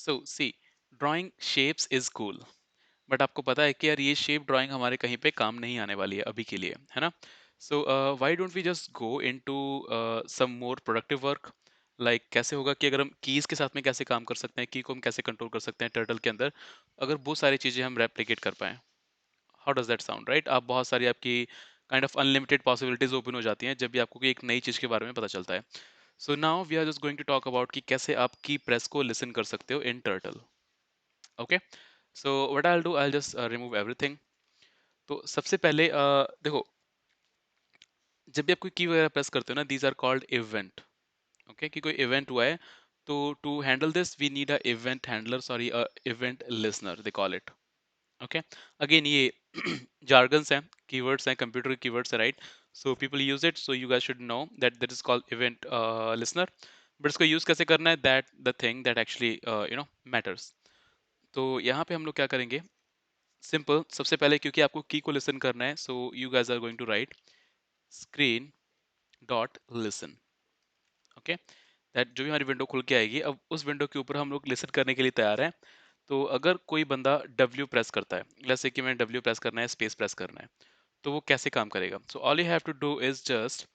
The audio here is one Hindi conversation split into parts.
So see, drawing shapes is cool, but आपको पता है कि यार ये शेप ड्राइंग हमारे कहीं पे काम नहीं आने वाली है अभी के लिए, है ना? So why don't we just go into some more productive work? Like कैसे होगा कि अगर हम कीज के साथ में कैसे काम कर सकते हैं, की को हम कैसे कंट्रोल कर सकते हैं टर्टल के अंदर, अगर वो सारी चीजें हम रेप्लिकेट कर पाए। How does that sound, right? आप बहुत सारी आपकी kind of unlimited possibilities open हो जाती हैं जब भी आपको कोई एक नई चीज के बारे में पता चलता है। So now we are just going to talk about कि कैसे आप की प्रेस को लिसन कर सकते हो in turtle. Okay, so what I will do, I will just remove everything. तो सबसे पहले देखो, जब भी आप कोई की वगैरह प्रेस करते हो ना, these are called event. Okay, कि कोई इवेंट हुआ है, तो to handle this we need a event handler, sorry a event listener they call it. Okay, again ये jargons हैं, keywords हैं, कंप्यूटर के keywords है, right? So people use it, so you guys should know that that is called event listener, but इसको यूज कैसे करना है, that the thing that actually matters. तो यहाँ पे हम लोग क्या करेंगे, सिंपल, सबसे पहले क्योंकि आपको की को लिसन करना है, so you guys are going to write screen dot listen. Okay, that जो भी हमारी विंडो खुल के आएगी, अब उस विंडो के ऊपर हम लोग लिसन करने के लिए तैयार हैं। तो अगर कोई बंदा W प्रेस करता है, जैसे कि मैंने W प्रेस करना है, स्पेस प्रेस करना है, तो वो कैसे काम करेगा? So all you have to do is just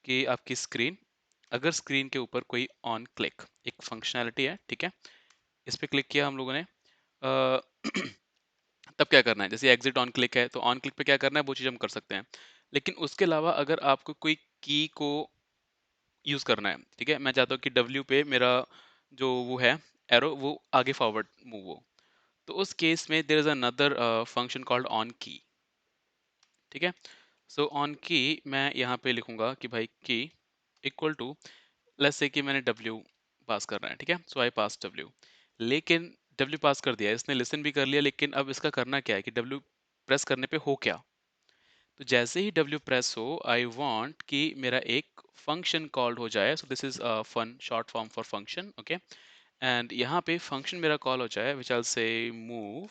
कि आपकी स्क्रीन, अगर स्क्रीन के ऊपर कोई ऑन क्लिक एक फंक्शनैलिटी है, ठीक है, इस पे क्लिक किया हम लोगों ने, अ, तब क्या करना है, जैसे एग्जिट ऑन क्लिक है, तो ऑन क्लिक पे क्या करना है वो चीज़ हम कर सकते हैं। लेकिन उसके अलावा अगर आपको कोई की को यूज़ करना है, ठीक है, मैं चाहता हूँ कि W पे मेरा जो वो है एरो, वो आगे फॉरवर्ड मूव हो, तो उस केस में there is another function called on key. ठीक है, सो ऑन की मैं यहाँ पे लिखूंगा कि भाई की इक्वल टू, लेट्स से कि मैंने W पास करना है, ठीक है, सो आई पास W। लेकिन W पास कर दिया, इसने लिसन भी कर लिया, लेकिन अब इसका करना क्या है कि W प्रेस करने पे हो क्या? तो जैसे ही W प्रेस हो, आई वांट कि मेरा एक फंक्शन कॉल्ड हो जाए, so this is fun short form for function. Okay, and यहाँ पे फंक्शन मेरा कॉल हो जाए विच आई से मूव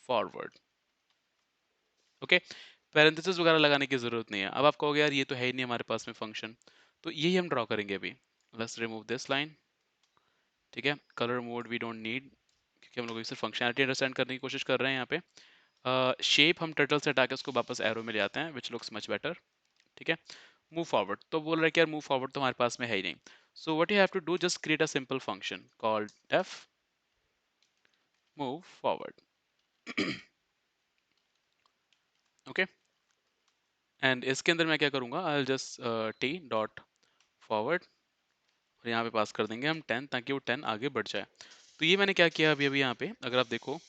फॉरवर्ड। ओके, पैरेंथेसिस वगैरह लगाने की जरूरत नहीं है। अब आप कहोगे यार ये तो है ही नहीं हमारे पास में फंक्शन, तो यही हम ड्रॉ करेंगे अभी। लेट्स रिमूव दिस लाइन, ठीक है, colour mode we don't need, क्योंकि हम लोग सिर्फ फंक्शनैलिटी अंडरस्टैंड करने की कोशिश कर रहे हैं यहाँ पे। शेप हम टर्टल से हटा के उसको वापस एरो में ले आते हैं, विच लुक्स मच बेटर। ठीक है, मूव फॉरवर्ड, तो बोल रहा है कि यार मूव फॉरवर्ड तो हमारे पास में है ही नहीं। So what you have to do, just create a simple function called F move forward. Okay, and इसके अंदर मैं क्या करूंगा, I will just T dot forward, और यहाँ पे पास कर देंगे हम 10, ताकि वो 10 आगे बढ़ जाए। तो ये मैंने क्या किया अभी अभी यहाँ पे, अगर आप देखो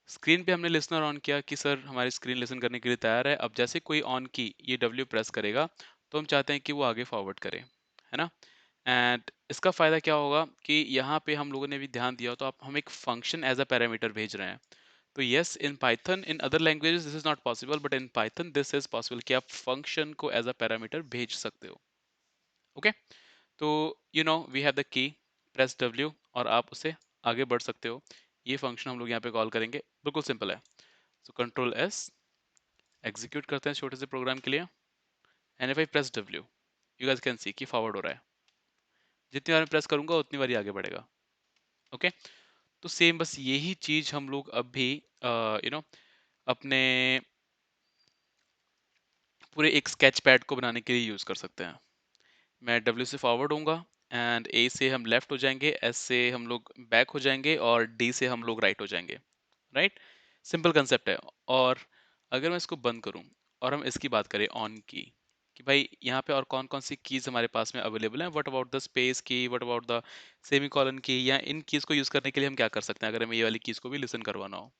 स्क्रीन पे हमने लिसनर ऑन किया कि सर हमारी स्क्रीन लिसन करने के लिए तैयार है। अब जैसे कोई ऑन की ये W प्रेस करेगा, तो हम चाहते हैं कि वो आगे फॉरवर्ड करे, है ना? एंड इसका फ़ायदा क्या होगा कि यहाँ पे हम लोगों ने भी ध्यान दिया हो, तो आप हम एक फंक्शन एज अ पैरामीटर भेज रहे हैं। तो yes, in Python, in other languages this is not possible, but in Python this is possible कि आप फंक्शन को एज अ पैरामीटर भेज सकते हो। ओके, तो you know we have the key, press W और आप उसे आगे बढ़ सकते हो। ये फंक्शन हम लोग यहाँ पे कॉल करेंगे, बिल्कुल सिंपल है। सो कंट्रोल S, एग्जीक्यूट करते हैं छोटे से प्रोग्राम के लिए, and if I press W, you guys can see कि फॉरवर्ड हो रहा है। जितनी बार मैं प्रेस करूंगा उतनी बार आगे बढ़ेगा। ओके, तो सेम बस यही चीज हम लोग अब भी यू नो अपने पूरे एक स्केच पैड को बनाने के लिए यूज कर सकते हैं। मैं W से फॉरवर्ड होऊंगा, एंड A से हम लेफ्ट हो जाएंगे, S से हम लोग बैक हो जाएंगे, और D से हम लोग राइट हो जाएंगे, राइट? सिंपल कंसेप्ट है। और अगर मैं इसको बंद करूं और हम इसकी बात करें ऑन की, कि भाई यहाँ पे और कौन कौन सी कीज हमारे पास में अवेलेबल हैं, व्हाट अबाउट द स्पेस की, व्हाट अबाउट द सेमीकोलन की, या इन कीज को यूज करने के लिए हम क्या कर सकते हैं अगर हमें ये वाली कीज को भी लिसन करवाना हो?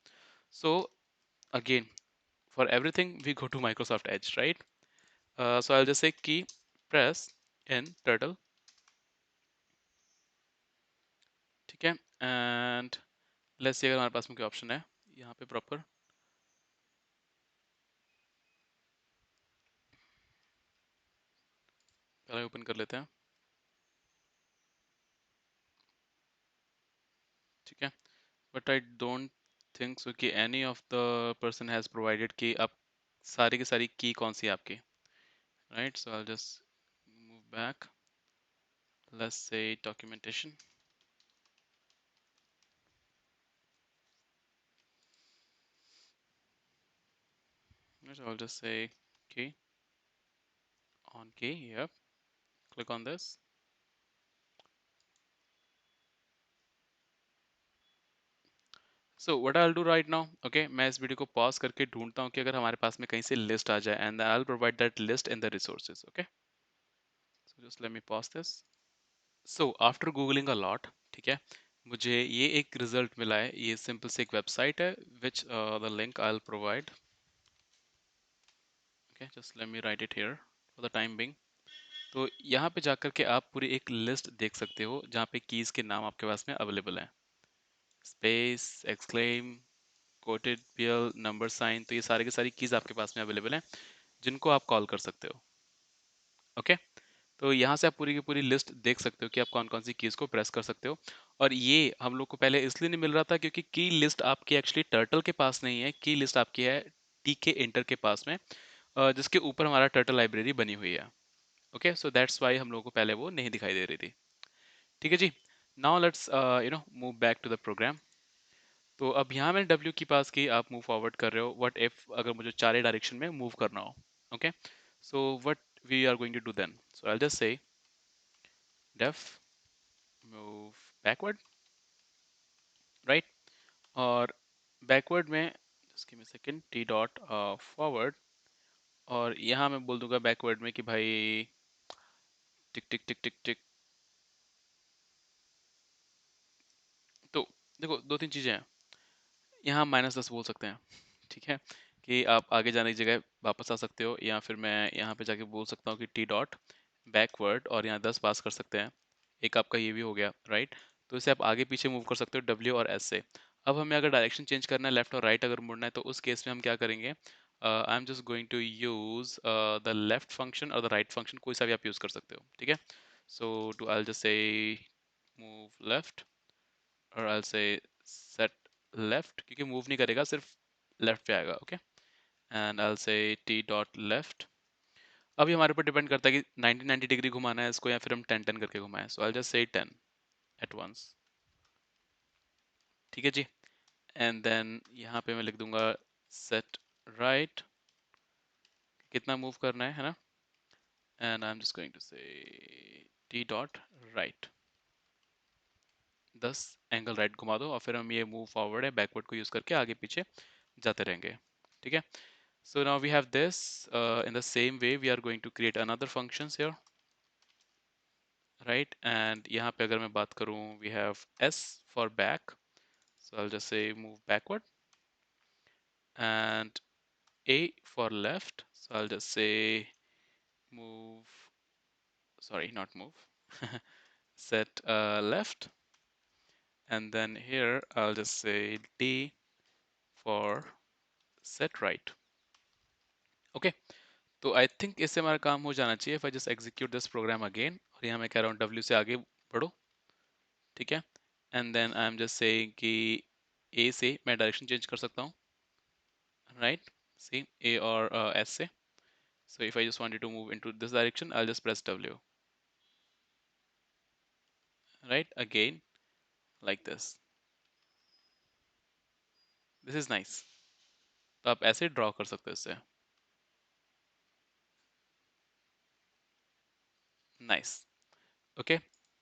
So again, for everything we go to Microsoft Edge, right? So I just say key press in turtle, ठीक है, एंड लेट्स सी अगर हमारे पास में कोई ऑप्शन है यहाँ पे प्रॉपर, पहले ओपन कर लेते हैं, ठीक है, but I don't think so कि any of the person has provided कि आप सारी की सारी की कौन सी है आपकी, right? So I just move back, let's say documentation, So I'll just say key on key. Yep. Click on this. So what I'll do right now, okay, मैं इस वीडियो को पॉज करके ढूंढता हूँ कि अगर हमारे पास में कहीं से लिस्ट आ जाए and I'll provide that list in the resources. Okay. So just let me pause this. So after googling a lot, ठीक है, मुझे ये एक रिजल्ट मिला है. ये सिंपल से एक वेबसाइट है which the link I'll provide. Okay, just let me write it here for the time being. तो यहाँ पे जाकर के आप पूरी एक लिस्ट देख सकते हो जहाँ पे कीज के नाम आपके पास में अवेलेबल है. Space, exclaim, quoted, PL, number sign, तो ये सारे के सारी कीज आपके पास में अवेलेबल हैं जिनको आप कॉल कर सकते हो. ओके. तो यहाँ से आप पूरी की पूरी लिस्ट देख सकते हो कि आप कौन कौन सी कीज को प्रेस कर सकते हो. और ये हम लोग को पहले इसलिए नहीं मिल रहा था क्योंकि की लिस्ट आपकी एक्चुअली टर्टल के पास नहीं है. की लिस्ट आपकी है टीके इंटर के पास में, जिसके ऊपर हमारा टर्टल लाइब्रेरी बनी हुई है. ओके, सो दैट्स वाई हम लोगों को पहले वो नहीं दिखाई दे रही थी. ठीक है जी. Now let's move back to the program. तो अब यहाँ मैंने W की पास की, आप मूव फॉरवर्ड कर रहे हो. व्हाट इफ अगर मुझे चारे डायरेक्शन में मूव करना हो. Okay, so what we are going to do then, so I just say def move backward, right. और बैकवर्ड में just give me second, T dot forward. और यहाँ मैं बोल दूंगा बैकवर्ड में कि भाई टिक टिक टिक टिक टिक. तो देखो दो तीन चीज़ें हैं. यहाँ -10 बोल सकते हैं. ठीक है, कि आप आगे जाने की जगह वापस आ सकते हो, या फिर मैं यहाँ पे जाके बोल सकता हूँ कि टी डॉट बैकवर्ड और यहाँ 10 पास कर सकते हैं. एक आपका ये भी हो गया, राइट. तो इसे आप आगे पीछे मूव कर सकते हो W और S से. अब हमें अगर डायरेक्शन चेंज करना है, लेफ्ट और राइट अगर मुड़ना है, तो उस केस में हम क्या करेंगे, I am just going to use the left function और द राइट फंक्शन, कोई सा भी आप यूज कर सकते हो. ठीक है. So to I just say move left, और आई से सेट लेफ्ट, क्योंकि मूव नहीं करेगा, सिर्फ लेफ्ट पे आएगा. ओके, एंड आई से टी डॉट लेफ्ट. अभी हमारे ऊपर डिपेंड करता है कि 90 डिग्री घुमाना है इसको या फिर हम 10 करके घुमाएं. सो आई जस्ट से 10 एट वंस. ठीक है जी. एंड देन यहाँ पे मैं लिख दूंगा सेट राइट, कितना मूव करना है ना. And I am just going to say T dot right, 10 angle right घुमा दो, और फिर हम ये मूव फॉरवर्ड है बैकवर्ड को यूज करके आगे पीछे जाते रहेंगे. ठीक है. So now we have this. In the same way, we are going to create another functions here, right? And यहाँ पे अगर मैं बात करूँ, we have S for back. So I'll just say move backward, and A for left. So I'll just say move. Sorry, not move. Set left, and then here I'll just say D for set right. Okay. तो आई थिंक इससे हमारा काम हो जाना चाहिए. If I just execute this program again, और यहाँ मैं कह रहा हूँ W से आगे बढ़ो. ठीक है. And then I am just saying कि ए से मैं डायरेक्शन चेंज कर सकता हूँ, राइट. सी ए और एस से. So if I just wanted to move into this direction, I just press W, right, again like this. This is nice. तो आप ऐसे ड्रॉ कर सकते हो इससे. Nice. Okay.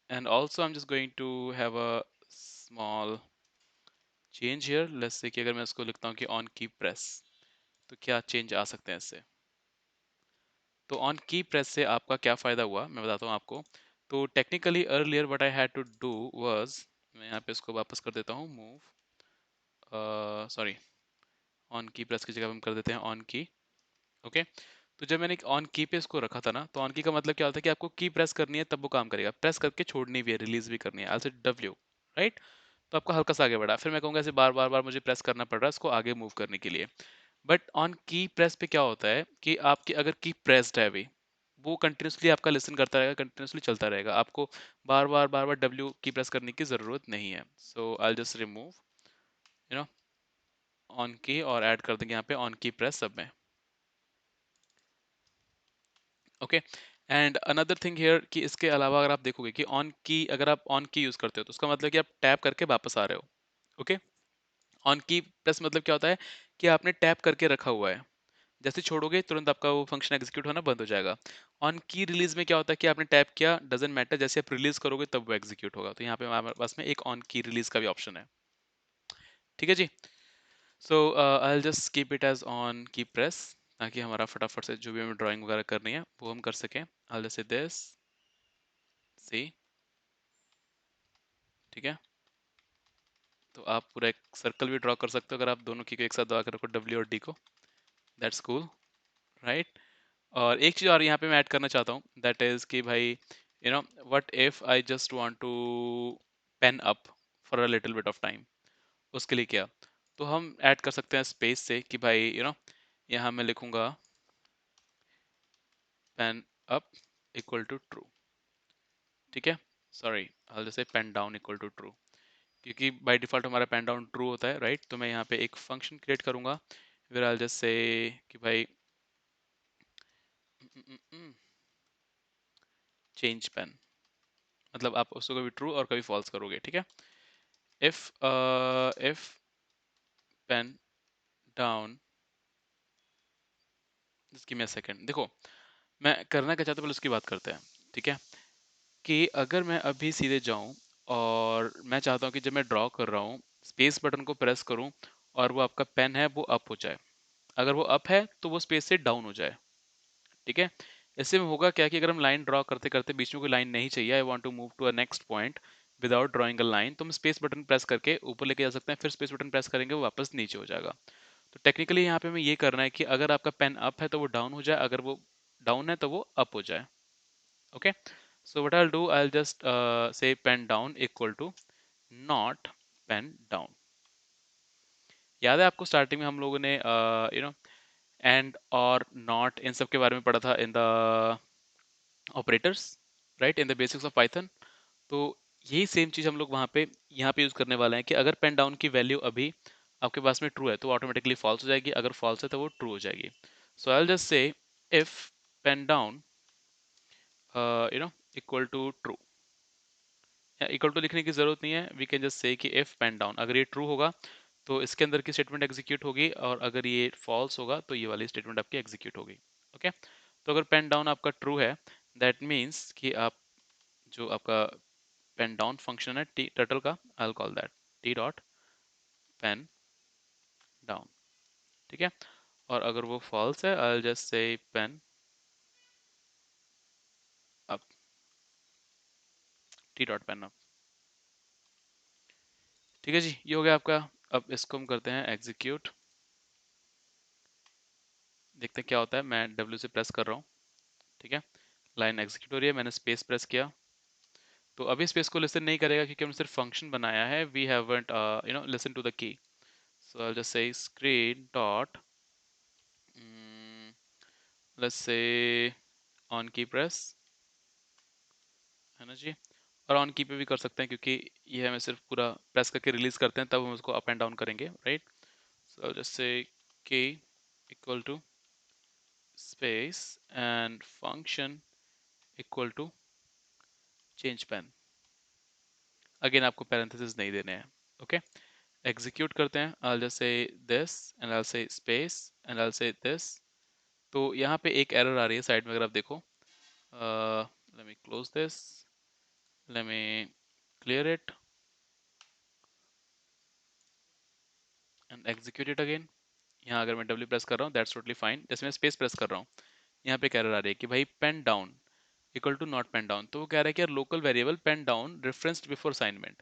And also I am just going to have a small change here. Let's say कि अगर मैं इसको लिखता हूँ कि ऑन की प्रेस, तो क्या चेंज आ सकते हैं इससे. तो ऑन की प्रेस से आपका क्या फ़ायदा हुआ मैं बताता हूँ आपको. तो technically earlier what I had to do was, मैं यहाँ पे इसको वापस कर देता हूँ move, sorry, on key press key जगह हम कर देते हैं ऑन की. ओके. तो जब मैंने ऑन की पे इसको रखा था ना, तो ऑन की का मतलब क्या होता है कि आपको की प्रेस करनी है तब वो काम करेगा, प्रेस करके छोड़नी भी है, रिलीज भी करनी है, आई से W, राइट. तो आपका हल्का सा आगे बढ़ा, फिर मैं कहूँगा ऐसे बार बार बार मुझे प्रेस करना पड़ रहा है इसको आगे मूव करने के लिए. बट ऑन की प्रेस पे क्या होता है कि आपकी अगर की प्रेस्ड है अभी, वो कंटिन्यूसली आपका लिसन करता रहेगा, कंटिन्यूसली चलता रहेगा, आपको बार बार W की प्रेस करने की ज़रूरत नहीं है. So I just remove you know on key, और ऐड कर देंगे यहाँ पे ऑन की प्रेस सब में. Okay. And another thing here कि इसके अलावा अगर आप देखोगे कि ऑन की, अगर आप ऑन की यूज़ करते हो तो उसका मतलब कि आप टैप करके वापस आ रहे हो. ओके. ऑन की प्रेस मतलब क्या होता है कि आपने टैप करके रखा हुआ है. जैसे छोड़ोगे तुरंत आपका वो फंक्शन एग्जीक्यूट होना बंद हो जाएगा। ऑन की रिलीज में क्या होता है कि आपने टैप किया, डजंट मैटर, जैसे आप रिलीज करोगे तब वो एग्जीक्यूट होगा। तो यहाँ पे हमारे पास में एक ऑन की रिलीज का भी ऑप्शन है। ठीक है जी। So I will just keep it as on key press, ताकि हमारा फटाफट से जो भी हमें ड्राइंग वगैरह करनी है वो हम कर सकें। आई विल से दिस सी। ठीक है, तो आप पूरा एक सर्कल भी ड्रॉ कर सकते हो अगर आप दोनों की को एक साथ दबा कर रखो, डब्ल्यू और डी को। That's cool, right. और एक चीज़ और यहाँ पे मैं ऐड करना चाहता हूँ, दैट इज़ कि भाई what if I just want to pen up for a little bit of time. उसके लिए क्या, तो हम ऐड कर सकते हैं स्पेस से कि भाई यहाँ मैं लिखूंगा pen up equal to true. ठीक है, सॉरी, आई जैसे pen down equal to true, क्योंकि बाय डिफॉल्ट हमारा पेन डाउन ट्रू होता है, राइट। तो मैं यहाँ पे एक फंक्शन क्रिएट करूंगा, फिर आई जस्ट से कि भाई चेंज पेन, मतलब आप उसको कभी ट्रू और कभी फॉल्स करोगे। ठीक है, if pen down, just give me a second. देखो मैं करना क्या चाहता हूँ, पहले उसकी बात करते हैं। ठीक है, कि अगर मैं अभी सीधे जाऊं और मैं चाहता हूं कि जब मैं ड्रॉ कर रहा हूं स्पेस बटन को प्रेस करूं और वो आपका पेन है वो अप हो जाए, अगर वो अप है तो वो स्पेस से डाउन हो जाए। ठीक है, इससे में होगा क्या कि अगर हम लाइन ड्रॉ करते करते बीच में कोई लाइन नहीं चाहिए, I want to move to a next point without drawing a line, तो हम स्पेस बटन प्रेस करके ऊपर लेके जा सकते हैं, फिर स्पेस बटन प्रेस करेंगे वो वापस नीचे हो जाएगा। तो टेक्निकली यहाँ पे हमें ये करना है कि अगर आपका पेन अप है तो वो डाउन हो जाए, अगर वो डाउन है तो वो अप हो जाए। Okay, so what I'll do, I'll just say pen down equal to not pen down। याद है आपको स्टार्टिंग में हम लोगों ने एंड और नॉट इन सब के बारे में पढ़ा था in the operators, right, in the basics of Python. तो यही सेम चीज हम लोग वहाँ पे यहाँ पे यूज करने वाले हैं कि अगर पेन डाउन की वैल्यू अभी आपके पास में ट्रू है तो ऑटोमेटिकली फॉल्स हो जाएगी, अगर फॉल्स है तो वो ट्रू हो जाएगी। So I will just say if pen down equal to true, equal to लिखने की जरूरत नहीं है, वी कैन जस्ट से कि इफ पेन डाउन, अगर ये ट्रू होगा तो इसके अंदर की स्टेटमेंट एग्जीक्यूट होगी, और अगर ये फॉल्स होगा तो ये वाली स्टेटमेंट आपकी एग्जीक्यूट होगी। ओके, तो अगर पेन डाउन आपका ट्रू है, दैट मीन्स कि आप जो आपका पेन डाउन फंक्शन है टी टर्टल का, I call that T dot pen down. ठीक है, और अगर वो फॉल्स है I just say pen up, T dot pen up. ठीक है जी, ये हो गया आपका। अब इसको हम करते हैं एग्जीक्यूट, देखते हैं क्या होता है। मैं डब्ल्यू से प्रेस कर रहा हूँ। ठीक है, लाइन एग्जीक्यूट हो रही है, मैंने स्पेस प्रेस किया, तो अभी स्पेस को लिसन नहीं करेगा क्योंकि हमने सिर्फ फंक्शन बनाया है, we haven't listen to the key. So I just say screen dot let's say on key press, है ना जी। और ऑन की पे भी कर सकते हैं क्योंकि ये हमें सिर्फ पूरा प्रेस करके रिलीज करते हैं, तब हम उसको अप एंड डाउन करेंगे, right. So just say key equal to space and function equal to change pen. Again आपको पैरेंथेसिस नहीं देने हैं। ओके, एग्जीक्यूट करते हैं। I'll just say this and I'll say space and I'll say this। तो यहाँ पे एक एरर आ रही है साइड में, अगर आप देखो, let me close this, let me clear it and execute it again। यहाँ अगर मैं W प्रेस कर रहा हूँ दैट्स टोटली फाइन, जैसे मैं स्पेस प्रेस कर रहा हूँ यहाँ पे एक एरर आ रही है कि भाई pen down equal to not pen down. तो वो कह रहा है कि यार local variable pen down referenced before assignment.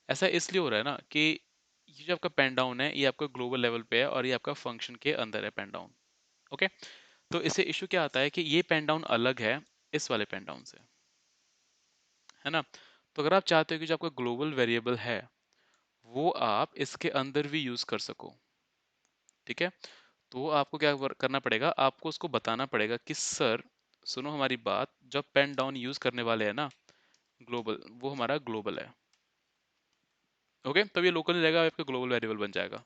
ऐसा इसलिए हो रहा है ना कि ये जो आपका पेन डाउन है ये आपका ग्लोबल लेवल पे है और ये आपका फंक्शन के अंदर है पेन डाउन। ओके, तो इससे इशू क्या आता है कि ये पेन डाउन अलग है इस वाले पेन डाउन से, है ना। तो अगर आप चाहते हो कि जो आपका ग्लोबल वेरिएबल है वो आप इसके अंदर भी यूज कर सको, ठीक है, तो आपको क्या करना पड़ेगा, आपको उसको बताना पड़ेगा कि सर सुनो हमारी बात, जब पेन डाउन यूज करने वाले हैं ना ग्लोबल, वो हमारा ग्लोबल है। ओके, तब ये लोकल नहीं रहेगा, आपका ग्लोबल वेरिएबल बन जाएगा।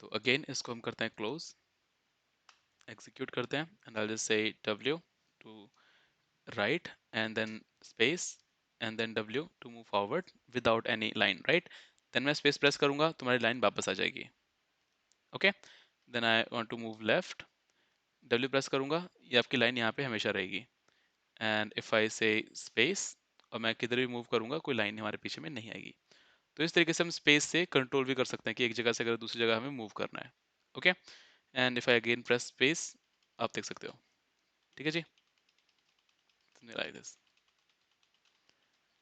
तो अगेन इसको हम करते हैं क्लोज, एग्जीक्यूट करते हैं and I just say w to right and then space and then w to move forward without any line, right। then मैं space press करूंगा तुम्हारी line वापस आ जाएगी। Okay, then I want to move left, W press करूंगा, ये आपकी लाइन यहाँ पे हमेशा रहेगी। एंड इफ आई से स्पेस, और मैं किधर भी मूव करूंगा कोई लाइन हमारे पीछे में नहीं आएगी। तो इस तरीके से हम स्पेस से कंट्रोल भी कर सकते हैं कि एक जगह से अगर दूसरी जगह हमें मूव करना है। Okay, and if I again press space, आप देख सकते हो। ठीक है जी, लाइक दिस।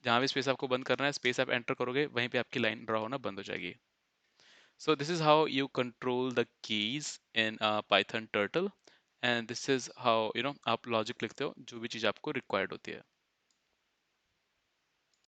जहाँ भी स्पेस आपको बंद करना है, स्पेस आप एंटर करोगे वहीं पे आपकी लाइन ड्रॉ होना बंद हो जाएगी। So this is how you control the keys in Python Turtle, and this is how आप लॉजिक लिखते हो जो भी चीज़ आपको रिक्वायर्ड होती है।